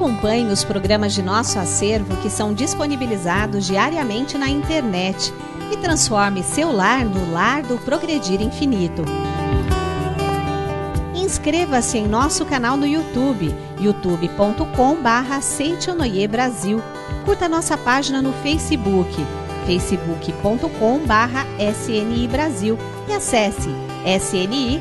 Acompanhe os programas de nosso acervo que são disponibilizados diariamente na internet e transforme seu lar no lar do Progredir Infinito. Inscreva-se em nosso canal no YouTube, youtube.com/Seitonoi Brasil. Curta nossa página no Facebook, facebook.com/SNI Brasil e acesse sni.org.br.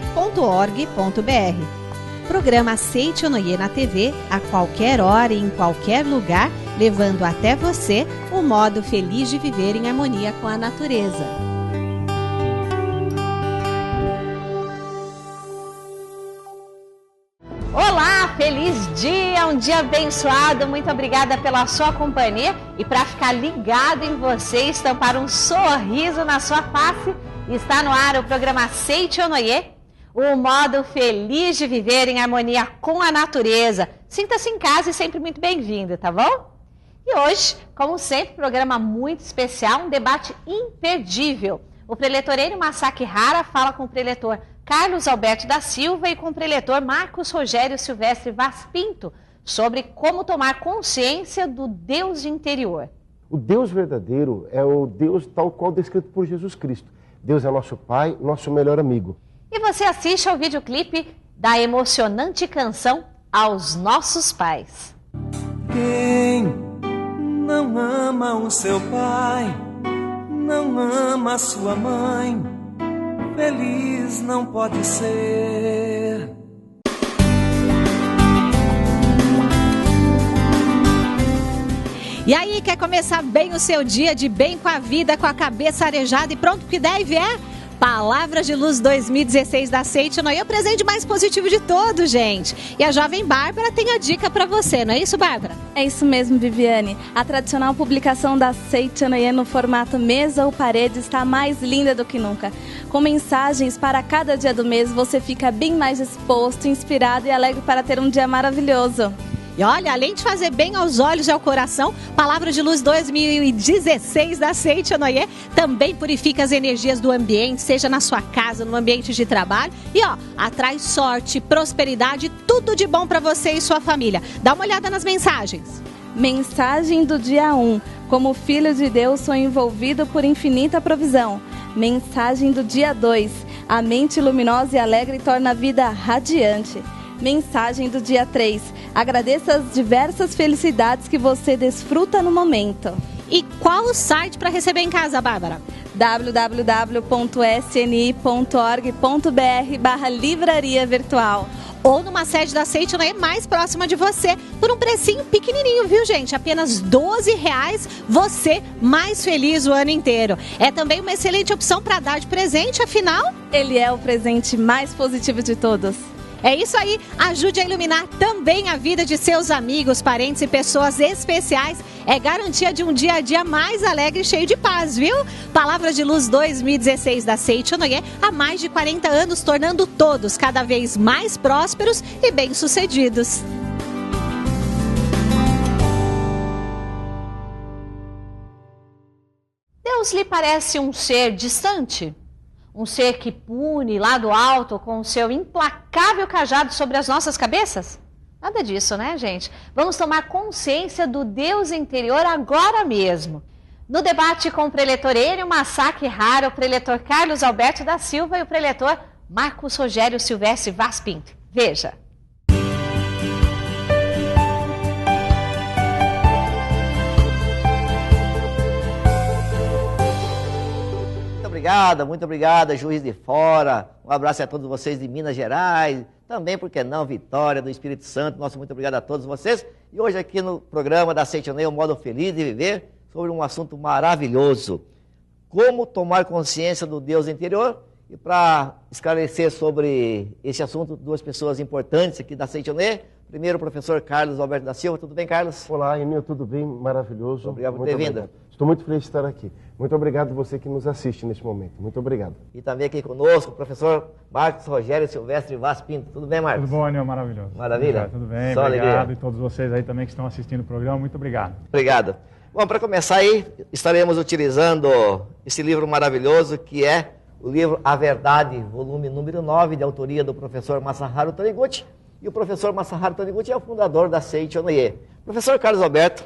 Programa Seitonoi na TV a qualquer hora e em qualquer lugar, levando até você o modo feliz de viver em harmonia com a natureza. Olá, feliz dia, um dia abençoado, muito obrigada pela sua companhia e para ficar ligado em você, estampar um sorriso na sua face, está no ar o programa Seitonoi, o modo feliz de viver em harmonia com a natureza. Sinta-se em casa e sempre muito bem-vindo, tá bom? E hoje, como sempre, programa muito especial, um debate imperdível. O preletor Enio Masaki Hara fala com o preletor Carlos Alberto da Silva e com o preletor Marcos Rogério Silvestre Vaz Pinto sobre como tomar consciência do Deus interior. O Deus verdadeiro é o Deus tal qual descrito por Jesus Cristo. Deus é nosso Pai, nosso melhor amigo. E você assiste ao videoclipe da emocionante canção Aos Nossos Pais. Quem não ama o seu pai, não ama a sua mãe, feliz não pode ser. E aí, quer começar bem o seu dia, de bem com a vida, com a cabeça arejada e pronto que deve, é? Palavras de Luz 2016 da Seitonoi é o presente mais positivo de todos, gente. E a jovem Bárbara tem a dica para você, não é isso, Bárbara? É isso mesmo, Viviane. A tradicional publicação da Seitonoi no formato mesa ou parede está mais linda do que nunca. Com mensagens para cada dia do mês, você fica bem mais disposto, inspirado e alegre para ter um dia maravilhoso. E olha, além de fazer bem aos olhos e ao coração, Palavra de Luz 2016 da Seitonoi também purifica as energias do ambiente, seja na sua casa, no ambiente de trabalho. E ó, atrai sorte, prosperidade, tudo de bom para você e sua família. Dá uma olhada nas mensagens. Mensagem do dia 1. Como filho de Deus, sou envolvido por infinita provisão. Mensagem do dia 2. A mente luminosa e alegre torna a vida radiante. Mensagem do dia 3. Agradeça as diversas felicidades que você desfruta no momento. E qual o site para receber em casa, Bárbara? www.sni.org.br/livraria virtual. Ou numa sede da Seitonoi mais próxima de você, por um precinho pequenininho, viu, gente? Apenas R$12, você mais feliz o ano inteiro. É também uma excelente opção para dar de presente, afinal... Ele é o presente mais positivo de todos. É isso aí, ajude a iluminar também a vida de seus amigos, parentes e pessoas especiais. É garantia de um dia a dia mais alegre e cheio de paz, viu? Palavras de Luz 2016 da Seitonoi há mais de 40 anos, tornando todos cada vez mais prósperos e bem-sucedidos. Deus lhe parece um ser distante? Um ser que pune lá do alto com o seu implacável cajado sobre as nossas cabeças? Nada disso, né, gente? Vamos tomar consciência do Deus interior agora mesmo. No debate com o preletor Enio Masaki Hara, o preletor Carlos Alberto da Silva e o preletor Marcos Rogério Silvestre Vaz Pinto. Veja. Muito obrigada, Juiz de Fora. Um abraço a todos vocês de Minas Gerais. Também, por que não, Vitória, do Espírito Santo. Nosso muito obrigado a todos vocês. E hoje aqui no programa da Seitonoi, o modo feliz de viver, sobre um assunto maravilhoso. Como tomar consciência do Deus interior. E para esclarecer sobre esse assunto, duas pessoas importantes aqui da Seitonoi. Primeiro, o professor Carlos Alberto da Silva. Tudo bem, Carlos? Olá, Enio, tudo bem? Maravilhoso. Obrigado por ter vindo. Estou muito feliz de estar aqui. Muito obrigado a você que nos assiste neste momento. Muito obrigado. E também aqui conosco o professor Marcos Rogério Silvestre Vaz Pinto. Tudo bem, Marcos? Tudo bom, Enio? Maravilhoso. Maravilha? Tudo bem, só obrigado. Alegria. E todos vocês aí também que estão assistindo o programa, muito obrigado. Obrigado. Bom, para começar aí, estaremos utilizando esse livro maravilhoso que é o livro A Verdade, volume número 9, de autoria do professor Masaharu Taniguchi. E o professor Masaharu Taniguchi é o fundador da Seichonoye. Professor Carlos Alberto,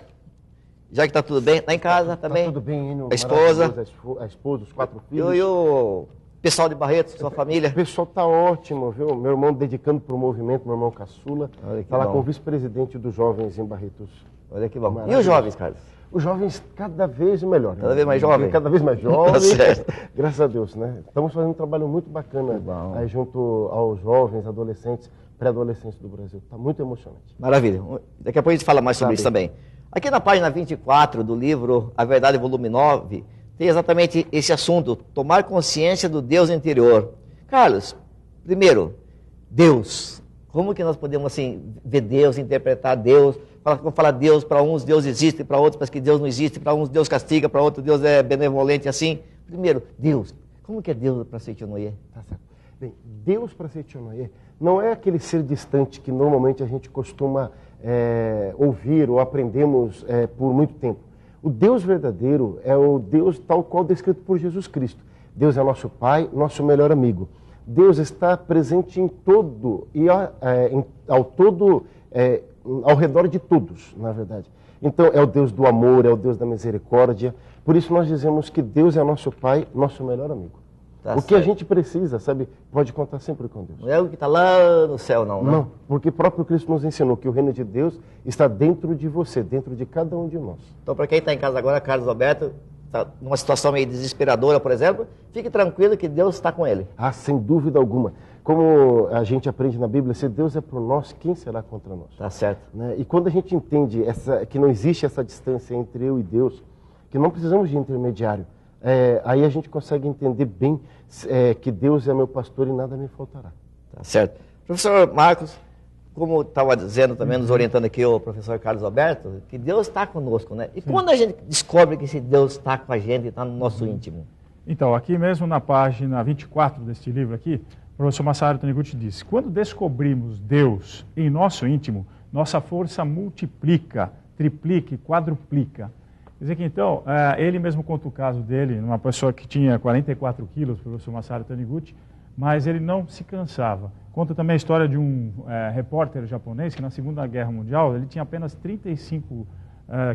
já que está tudo bem, está em casa também? Tá tudo bem, Enio. A esposa? A esposa, os 4 filhos. E o pessoal de Barretos, sua família? O pessoal está ótimo, viu? Meu irmão dedicando para o movimento, meu irmão caçula. Está lá com o vice-presidente dos jovens em Barretos. Olha que bom. E os jovens, Carlos? Os jovens cada vez melhor. Cada vez mais jovens? Cada vez mais jovens. Tá certo. Graças a Deus, né? Estamos fazendo um trabalho muito bacana aí junto aos jovens, adolescentes, pré-adolescentes do Brasil. Está muito emocionante. Maravilha. Daqui a pouco a gente fala mais sobre isso também. Aqui na página 24 do livro A Verdade, volume 9, tem exatamente esse assunto, tomar consciência do Deus interior. Carlos, primeiro, Deus. Como que nós podemos, assim, ver Deus, interpretar Deus? Vamos falar Deus, para uns Deus existe, para outros parece que Deus não existe, para uns Deus castiga, para outros Deus é benevolente, assim. Primeiro, Deus. Como que é Deus para Seichonoye? Tá certo. Bem, Deus para Seichonoye não é aquele ser distante que normalmente a gente costuma ouvir ou aprendemos por muito tempo. O Deus verdadeiro é o Deus tal qual descrito por Jesus Cristo. Deus é nosso Pai, nosso melhor amigo. Deus está presente em todo e ao redor de todos, na verdade. Então, é o Deus do amor, é o Deus da misericórdia. Por isso nós dizemos que Deus é nosso Pai, nosso melhor amigo. Tá o que a gente precisa, sabe, pode contar sempre com Deus. Não é o que está lá no céu, não, né? Não, porque o próprio Cristo nos ensinou que o reino de Deus está dentro de você, dentro de cada um de nós. Então, para quem está em casa agora, Carlos Alberto, está numa situação meio desesperadora, por exemplo, fique tranquilo que Deus está com ele. Ah, sem dúvida alguma. Como a gente aprende na Bíblia, se Deus é por nós, quem será contra nós? Tá certo. Né? E quando a gente entende que não existe essa distância entre eu e Deus, que não precisamos de intermediário, aí a gente consegue entender bem que Deus é meu pastor e nada me faltará. Tá certo. Professor Marcos, como estava dizendo também, nos orientando aqui o professor Carlos Alberto, que Deus está conosco, né? E quando a gente descobre que esse Deus está com a gente, está no nosso íntimo? Então, aqui mesmo na página 24 deste livro aqui, o professor Masaharu Taniguchi diz: quando descobrimos Deus em nosso íntimo, nossa força multiplica, triplica e quadruplica. Quer dizer que então, ele mesmo conta o caso dele, uma pessoa que tinha 44 quilos, o professor Masaharu Taniguchi, mas ele não se cansava. Conta também a história de um repórter japonês que na Segunda Guerra Mundial ele tinha apenas 35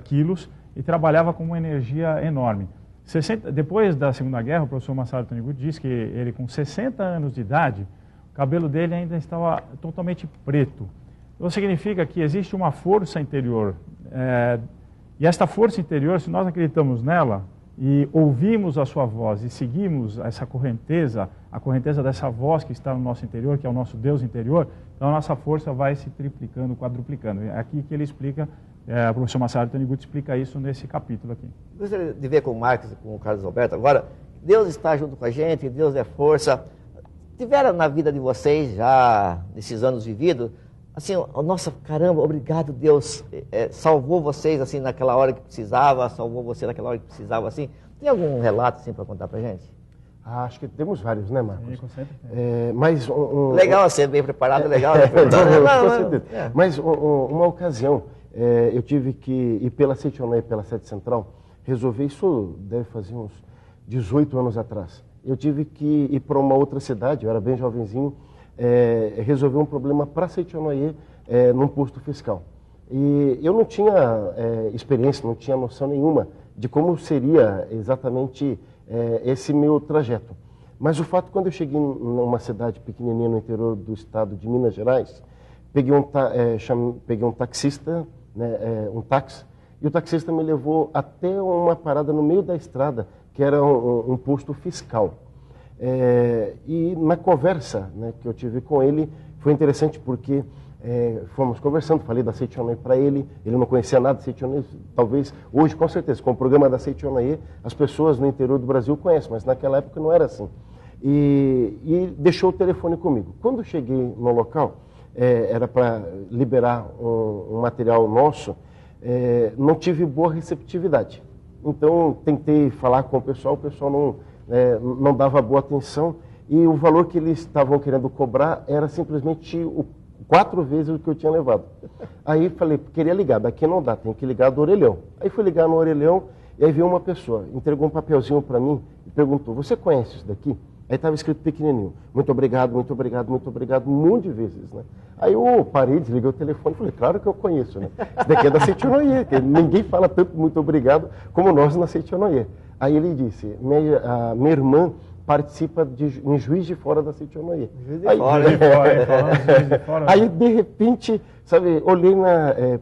quilos e trabalhava com uma energia enorme. Depois da Segunda Guerra, o professor Masaharu Taniguchi diz que ele, com 60 anos de idade, o cabelo dele ainda estava totalmente preto. Isso significa que existe uma força interior. E esta força interior, se nós acreditamos nela e ouvimos a sua voz e seguimos essa correnteza, a correnteza dessa voz que está no nosso interior, que é o nosso Deus interior, então a nossa força vai se triplicando, quadruplicando. É aqui que ele explica, o professor Masaharu Taniguchi explica isso nesse capítulo aqui. Gostaria de ver com o Marcos e com o Carlos Alberto agora, Deus está junto com a gente, Deus é força. Tiveram na vida de vocês, já nesses anos vividos, assim, nossa, caramba, obrigado Deus, salvou vocês assim naquela hora que precisava, salvou você naquela hora que precisava, assim. Tem algum relato assim para contar pra gente? Acho que temos vários, né, Marcos? Sim, com certeza. Mas legal ser bem preparado, legal. Mas uma ocasião, eu tive que ir pela Seichonoye, pela sede central, resolver, isso deve fazer uns 18 anos atrás. Eu tive que ir para uma outra cidade, eu era bem jovenzinho, resolver um problema para Seichonoye num posto fiscal. E eu não tinha experiência, não tinha noção nenhuma de como seria exatamente esse meu trajeto. Mas o fato, quando eu cheguei numa cidade pequenininha no interior do estado de Minas Gerais, peguei um taxista, né, um táxi, e o taxista me levou até uma parada no meio da estrada, que era um posto fiscal. E na conversa, né, que eu tive com ele, foi interessante porque fomos conversando, falei da Seichonoye para ele não conhecia nada de Seichonoye, talvez hoje, com certeza, com o programa da Seichonoye, as pessoas no interior do Brasil conhecem, mas naquela época não era assim. E deixou o telefone comigo. Quando cheguei no local, era para liberar um material nosso, não tive boa receptividade. Então, tentei falar com o pessoal não dava boa atenção, e o valor que eles estavam querendo cobrar era simplesmente 4 vezes o que eu tinha levado. Aí falei, queria ligar, daqui não dá, tem que ligar do orelhão. Aí fui ligar no orelhão, e aí veio uma pessoa, entregou um papelzinho para mim e perguntou, você conhece isso daqui? Aí estava escrito pequenininho, muito obrigado, muito obrigado, muito obrigado, um monte de vezes, né? Aí eu parei, desliguei o telefone e falei, claro que eu conheço, né? Isso daqui é da Seitonoye, que ninguém fala tanto muito obrigado como nós na Seitonoye. Aí ele disse, minha irmã participa em Juiz de Fora da Seitonoye. Aí, de repente, sabe, olhei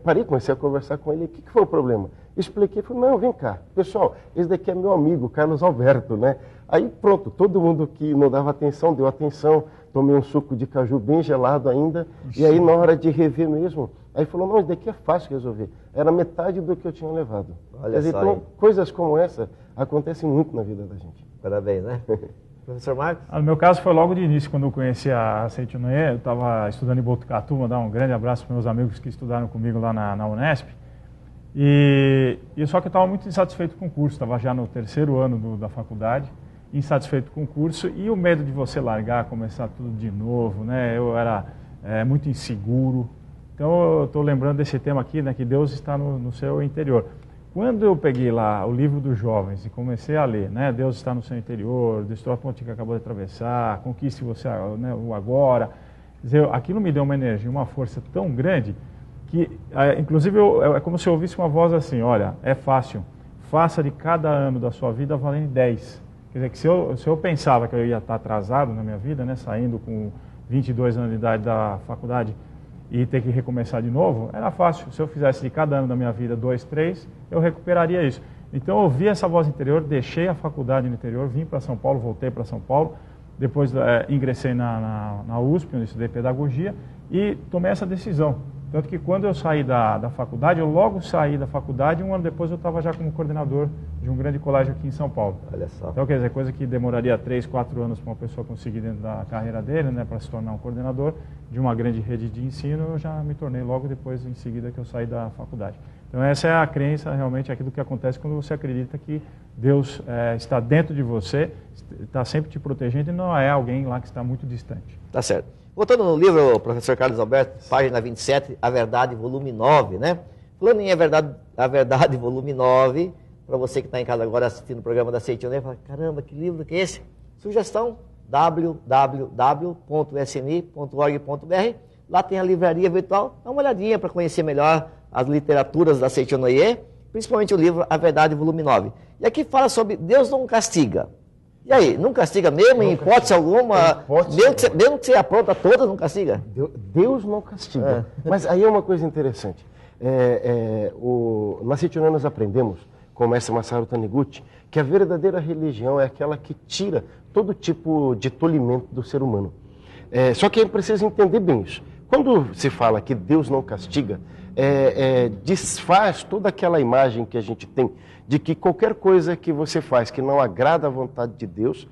parei, comecei a conversar com ele, o que foi o problema? Expliquei, falei, não, vem cá, pessoal, esse daqui é meu amigo, Carlos Alberto, né? Aí pronto, todo mundo que não dava atenção, deu atenção, tomei um suco de caju bem gelado ainda, e aí na hora de rever mesmo, aí falou, não, isso daqui é fácil resolver. Era metade do que eu tinha levado. Olha só, então, coisas como essa acontecem muito na vida da gente. Parabéns, né? Professor Marcos? No meu caso foi logo de início, quando eu conheci a Seitonoye, eu estava estudando em Botucatu, mandar um grande abraço para meus amigos que estudaram comigo lá na Unesp. E só que eu estava muito insatisfeito com o curso, estava já no 3º ano da faculdade, insatisfeito com o curso e o medo de você largar, começar tudo de novo, né? Eu era muito inseguro. Então eu estou lembrando desse tema aqui, né? Que Deus está no seu interior. Quando eu peguei lá o livro dos jovens e comecei a ler, né? Deus está no seu interior, destrua a ponte que acabou de atravessar, conquiste você, né, o agora. Quer dizer, aquilo me deu uma energia, uma força tão grande que, inclusive, é como se eu ouvisse uma voz assim, olha, é fácil, faça de cada ano da sua vida valendo 10. Quer dizer, que se eu pensava que eu ia estar atrasado na minha vida, né, saindo com 22 anos de idade da faculdade e ter que recomeçar de novo, era fácil. Se eu fizesse de cada ano da minha vida 2, 3, eu recuperaria isso. Então eu ouvi essa voz interior, deixei a faculdade no interior, vim para São Paulo, voltei para São Paulo, depois ingressei na USP, onde estudei pedagogia, e tomei essa decisão. Tanto que quando eu saí da faculdade, eu logo saí da faculdade, um ano depois eu estava já como coordenador de um grande colégio aqui em São Paulo. Olha só. Então, quer dizer, coisa que demoraria 3, 4 anos para uma pessoa conseguir dentro da carreira dele, né, para se tornar um coordenador de uma grande rede de ensino, eu já me tornei logo depois, em seguida, que eu saí da faculdade. Então, essa é a crença, realmente, aquilo que acontece quando você acredita que Deus está dentro de você, está sempre te protegendo e não é alguém lá que está muito distante. Tá certo. Voltando no livro, professor Carlos Alberto, página 27, A Verdade, volume 9, né? Falando em A Verdade, volume 9, para você que está em casa agora assistindo o programa da Seitonoye, fala, caramba, que livro que é esse? Sugestão, www.sni.org.br, lá tem a livraria virtual, dá uma olhadinha para conhecer melhor as literaturas da Seitonoye, principalmente o livro A Verdade, volume 9. E aqui fala sobre Deus não castiga. E aí, não castiga mesmo, em hipótese alguma? Mesmo que você apronta todas, não castiga? Deus não castiga. Mas aí é uma coisa interessante. Na Seitonoye nós aprendemos, com o mestre Masaru Taniguchi, que a verdadeira religião é aquela que tira todo tipo de tolimento do ser humano. Só que é preciso entender bem isso. Quando se fala que Deus não castiga, desfaz toda aquela imagem que a gente tem de que qualquer coisa que você faz que não agrada à vontade de Deus,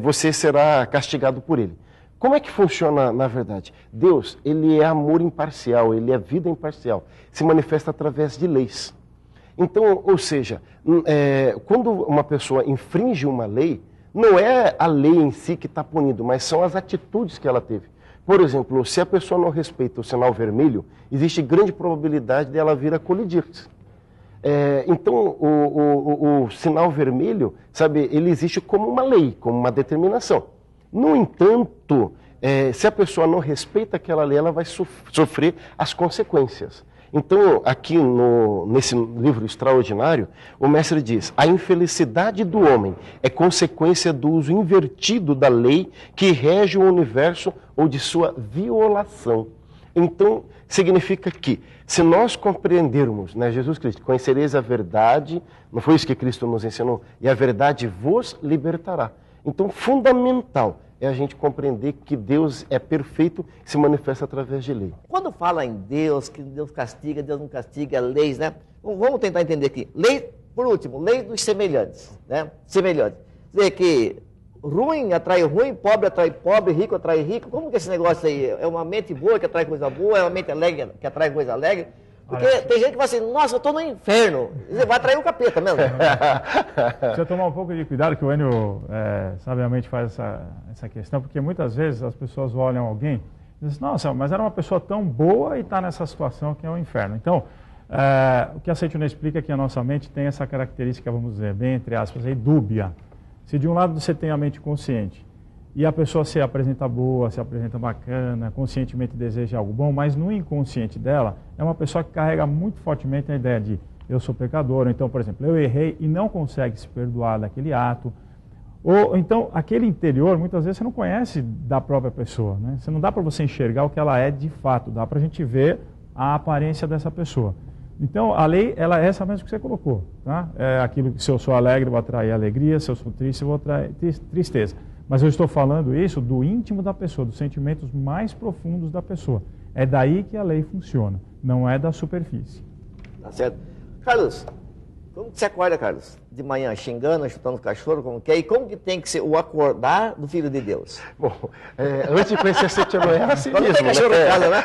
você será castigado por Ele. Como é que funciona na verdade? Deus, Ele é amor imparcial, Ele é vida imparcial, se manifesta através de leis. Então, ou seja, quando uma pessoa infringe uma lei, não é a lei em si que está punindo, mas são as atitudes que ela teve. Por exemplo, se a pessoa não respeita o sinal vermelho, existe grande probabilidade dela vir a colidir-se. Então, o sinal vermelho, sabe, ele existe como uma lei, como uma determinação. No entanto, se a pessoa não respeita aquela lei, ela vai sofrer as consequências. Então, aqui nesse livro extraordinário, o mestre diz, a infelicidade do homem é consequência do uso invertido da lei que rege o universo ou de sua violação. Então, significa que, se nós compreendermos, né, Jesus Cristo, conhecereis a verdade, não foi isso que Cristo nos ensinou? E a verdade vos libertará. Então, fundamental é a gente compreender que Deus é perfeito e se manifesta através de lei. Quando fala em Deus, que Deus castiga, Deus não castiga, leis, né? Vamos tentar entender aqui. Lei, por último, lei dos semelhantes, né? Semelhantes. Quer dizer que ruim atrai ruim, pobre atrai pobre, rico atrai rico. Como que é esse negócio aí? É uma mente boa que atrai coisa boa? É uma mente alegre que atrai coisa alegre? Porque tem gente que fala assim, nossa, eu estou no inferno. Você vai atrair o capeta mesmo. Precisa tomar um pouco de cuidado, que o Enio sabiamente faz essa questão, porque muitas vezes as pessoas olham alguém e dizem, nossa, mas era uma pessoa tão boa e está nessa situação que é o inferno. Então, o que a Seitonoye explica é que a nossa mente tem essa característica, vamos dizer, bem entre aspas, aí, dúbia. Se de um lado você tem a mente consciente e a pessoa se apresenta boa, se apresenta bacana, conscientemente deseja algo bom, mas no inconsciente dela é uma pessoa que carrega muito fortemente a ideia de eu sou pecador, então, por exemplo, eu errei e não consegue se perdoar daquele ato. Ou então, aquele interior, muitas vezes você não conhece da própria pessoa, né? Não dá para você enxergar o que ela é de fato, dá para a gente ver a aparência dessa pessoa. Então, a lei, ela é essa mesmo que você colocou, tá? É aquilo que se eu sou alegre, eu vou atrair alegria, se eu sou triste, eu vou atrair tristeza. Mas eu estou falando isso do íntimo da pessoa, dos sentimentos mais profundos da pessoa. É daí que a lei funciona, não é da superfície. Tá certo. Carlos, como que você acorda, Carlos? De manhã, xingando, chutando o cachorro, como que é? E como que tem que ser o acordar do Filho de Deus? Bom, antes de conhecer a Setionoé era assim mesmo, tem cachorro em casa, né?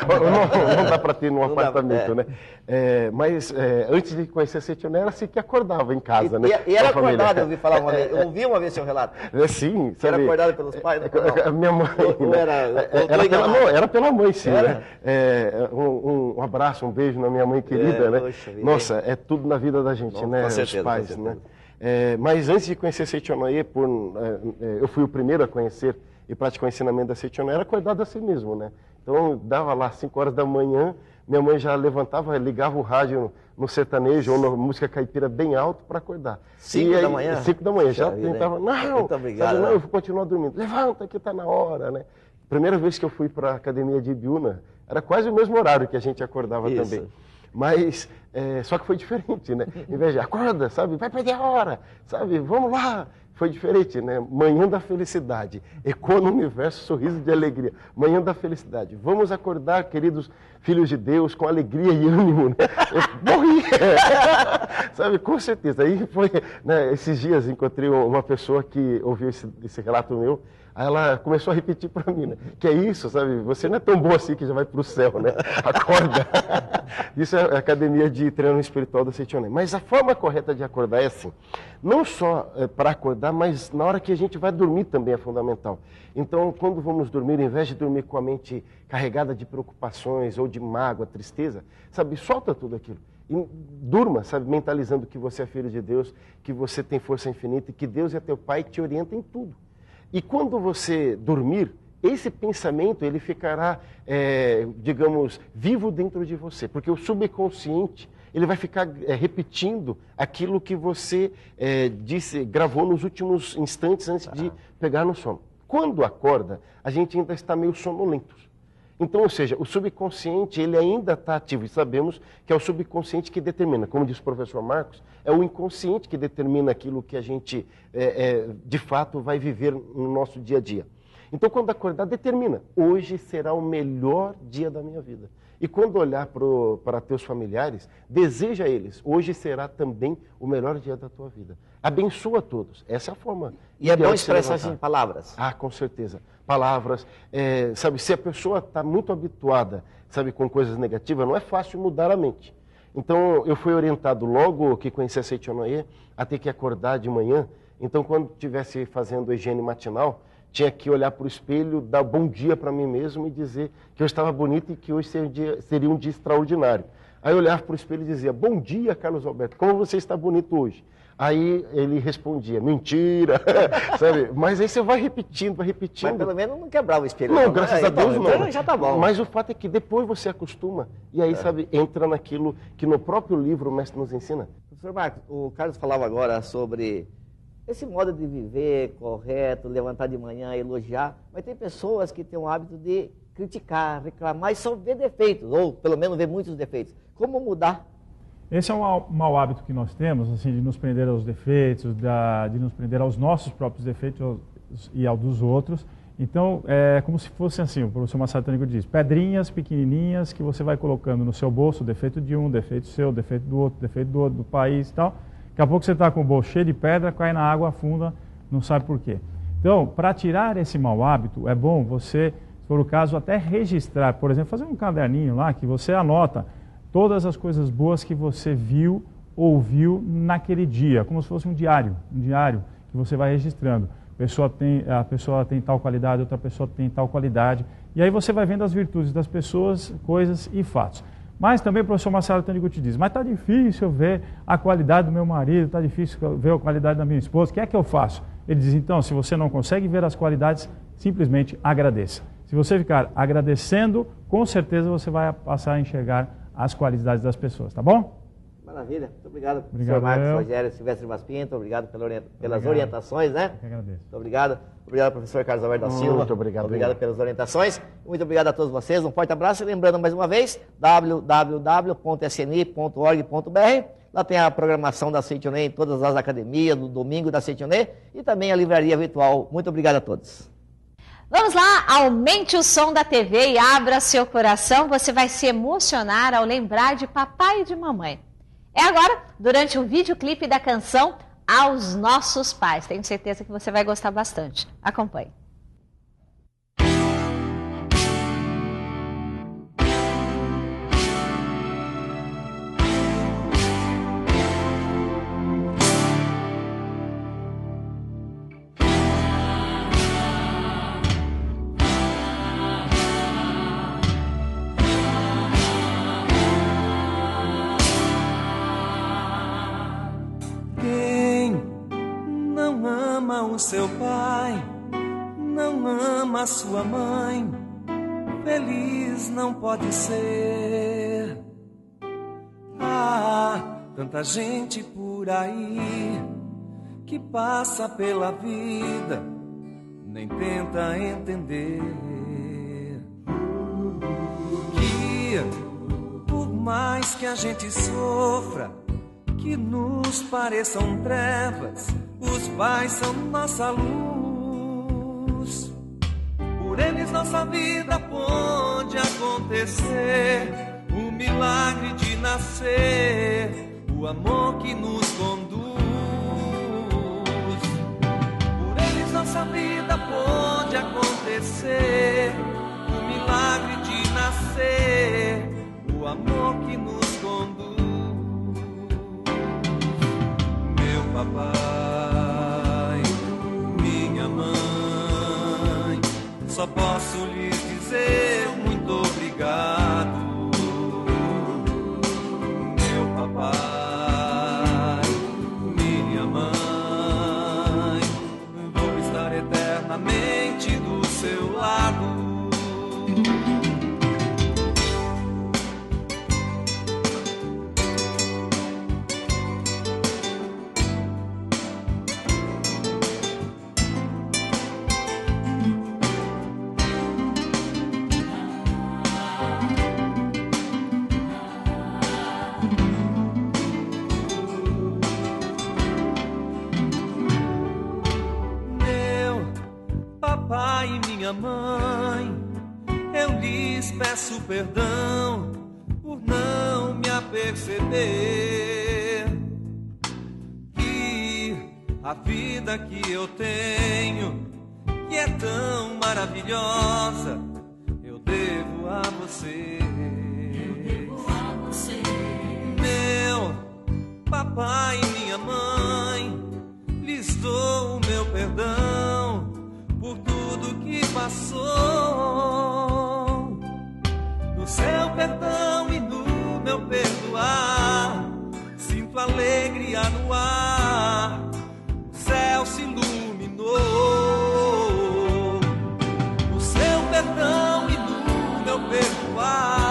Não dá para ter num apartamento, né? Mas antes de conhecer a Setionoé era assim que acordava em casa, né? E era acordado, eu ouvi falar uma vez, eu ouvi uma vez seu relato. Sim. Você era acordado pelos pais? A minha mãe. Era pela mãe, sim, né? Um abraço, um beijo na minha mãe querida, né? Nossa, é tudo na vida da gente, né? Com certeza, os pais, né? Mas antes de conhecer Setionoé, eu fui o primeiro a conhecer e praticar o ensinamento da Setionoé, era acordado assim mesmo, né? Então, dava lá 5 horas da manhã, minha mãe já levantava, ligava o rádio no sertanejo ou na música caipira bem alto para acordar. 5 da manhã? 5 da manhã, já tentava, Muito obrigado, não, eu vou continuar dormindo. Levanta que está na hora, né? Primeira vez que eu fui para a academia de Ibiúna, era quase o mesmo horário que a gente acordava também. Mas, só que foi diferente, né? Em vez de acorda, sabe? Vai perder a hora, sabe? Vamos lá. Foi diferente, né? Manhã da felicidade. Ecoa no universo, sorriso de alegria. Manhã da felicidade. Vamos acordar, queridos filhos de Deus, com alegria e ânimo, né? Eu morri. Sabe? Com certeza. Aí foi, né? Esses dias encontrei uma pessoa que ouviu esse relato meu. Aí ela começou a repetir para mim, né? Que é isso, sabe? Você não é tão bom assim que já vai para o céu, né? Acorda. Isso é a academia de treino espiritual da Setionoé. Mas a forma correta de acordar é assim. Não só para acordar, mas na hora que a gente vai dormir também é fundamental. Então, quando vamos dormir, ao invés de dormir com a mente carregada de preocupações ou de mágoa, tristeza, sabe? Solta tudo aquilo. E durma, sabe? Mentalizando que você é filho de Deus, que você tem força infinita e que Deus é teu Pai que te orienta em tudo. E quando você dormir, esse pensamento ele ficará, digamos, vivo dentro de você, porque o subconsciente ele vai ficar repetindo aquilo que você gravou nos últimos instantes antes de pegar no sono. Quando acorda, a gente ainda está meio sonolento. Então, ou seja, o subconsciente ele ainda está ativo e sabemos que é o subconsciente que determina, como diz o professor Marcos, é o inconsciente que determina aquilo que a gente de fato vai viver no nosso dia a dia. Então, quando acordar, determina, hoje será o melhor dia da minha vida. E quando olhar para teus familiares, deseja a eles, hoje será também o melhor dia da tua vida. Abençoa todos, essa é a forma. E é bom expressar assim palavras. Ah, com certeza. Palavras, sabe, se a pessoa está muito habituada, sabe, com coisas negativas, não é fácil mudar a mente. Então, eu fui orientado logo que conheci a Setionoé a ter que acordar de manhã. Então, quando estivesse fazendo a higiene matinal, tinha que olhar para o espelho, dar bom dia para mim mesmo e dizer que eu estava bonito e que hoje seria um dia extraordinário. Aí eu olhava para o espelho e dizia, bom dia, Carlos Alberto, como você está bonito hoje? Aí ele respondia, mentira, sabe? Mas aí você vai repetindo. Mas pelo menos não quebrava o espelho. Não, graças a Deus não. Então já tá bom. Mas o fato é que depois você acostuma e aí, sabe, entra naquilo que no próprio livro o mestre nos ensina. Professor Marcos, o Carlos falava agora sobre esse modo de viver correto, levantar de manhã, elogiar, mas tem pessoas que têm o hábito de criticar, reclamar e só ver defeitos, ou pelo menos ver muitos defeitos. Como mudar? Esse é um mau hábito que nós temos, assim, de nos prender aos defeitos, de nos prender aos nossos próprios defeitos e aos dos outros. Então, é como se fosse assim, o professor Massaro Tânico diz, pedrinhas pequenininhas que você vai colocando no seu bolso, defeito de um, defeito seu, defeito do outro, defeito do outro, do país e tal. Daqui a pouco você está com o bolso cheio de pedra, cai na água, afunda, não sabe por quê. Então, para tirar esse mau hábito, é bom você, se for o caso, até registrar, por exemplo, fazer um caderninho lá que você anota todas as coisas boas que você viu, ouviu naquele dia, como se fosse um diário que você vai registrando. A pessoa tem tal qualidade, outra pessoa tem tal qualidade, e aí você vai vendo as virtudes das pessoas, coisas e fatos. Mas também o professor Massaro Tânico te diz, mas está difícil ver a qualidade do meu marido, está difícil ver a qualidade da minha esposa, o que é que eu faço? Ele diz, então, se você não consegue ver as qualidades, simplesmente agradeça. Se você ficar agradecendo, com certeza você vai passar a enxergar as qualidades das pessoas, tá bom? Maravilha. Muito obrigado, professor Marcos Rogério Silvestre Vaz Pinto. Obrigado pelas orientações, né? Eu que agradeço. Muito obrigado. Obrigado, professor Carlos Alberto da Silva. Muito obrigado. Obrigado pelas orientações. Muito obrigado a todos vocês. Um forte abraço. E lembrando mais uma vez, www.sni.org.br. Lá tem a programação da Seitonê em todas as academias, no domingo da Seitonê e também a livraria virtual. Muito obrigado a todos. Vamos lá, aumente o som da TV e abra seu coração. Você vai se emocionar ao lembrar de papai e de mamãe. É agora, durante o videoclipe da canção Aos Nossos Pais. Tenho certeza que você vai gostar bastante. Acompanhe. O seu pai não ama a sua mãe, feliz não pode ser. Há tanta gente por aí que passa pela vida, nem tenta entender que por mais que a gente sofra, que nos pareçam trevas, os pais são nossa luz. Por eles nossa vida pode acontecer, o milagre de nascer, o amor que nos conduz. Por eles nossa vida pode acontecer, o milagre de nascer, o amor que nos conduz. Meu papai, minha mãe, só posso lhes dizer muito obrigado. Meu papai, minha mãe, vou estar eternamente do seu lado. Mãe, eu lhes peço perdão por não me aperceber que a vida que eu tenho, que é tão maravilhosa, eu devo a você. Meu papai e minha mãe, lhes dou o meu perdão por tudo que passou. No seu perdão e no meu perdoar, sinto alegria no ar, o céu se iluminou. No seu perdão e no meu perdoar,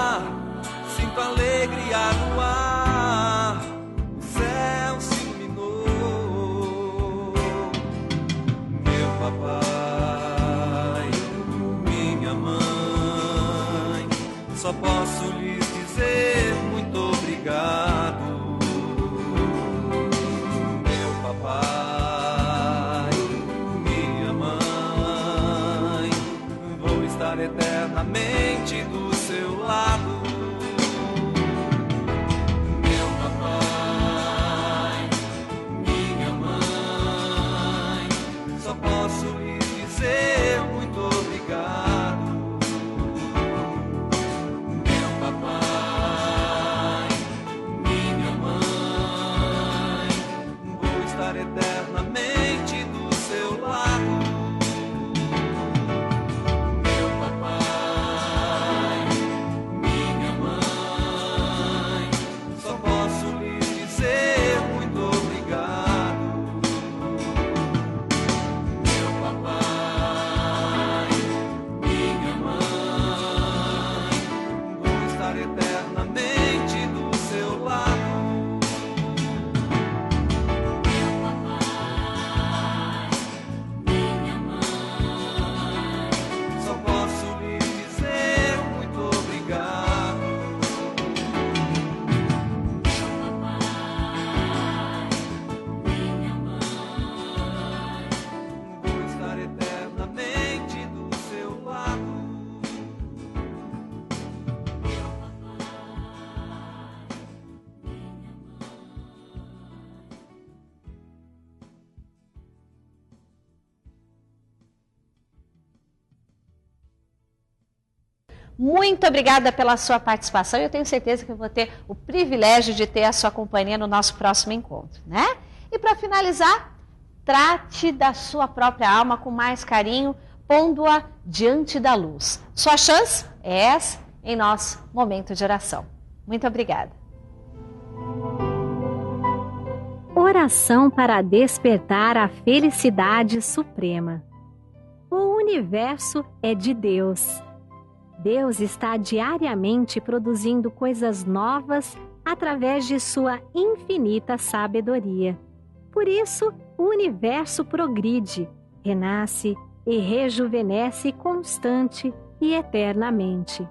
Muito obrigada pela sua participação. Eu tenho certeza que eu vou ter o privilégio de ter a sua companhia no nosso próximo encontro, né? E para finalizar, trate da sua própria alma com mais carinho, pondo-a diante da luz. Sua chance é essa em nosso momento de oração. Muito obrigada. Oração para despertar a felicidade suprema. O universo é de Deus. Deus está diariamente produzindo coisas novas através de sua infinita sabedoria. Por isso, o universo progride, renasce e rejuvenesce constante e eternamente.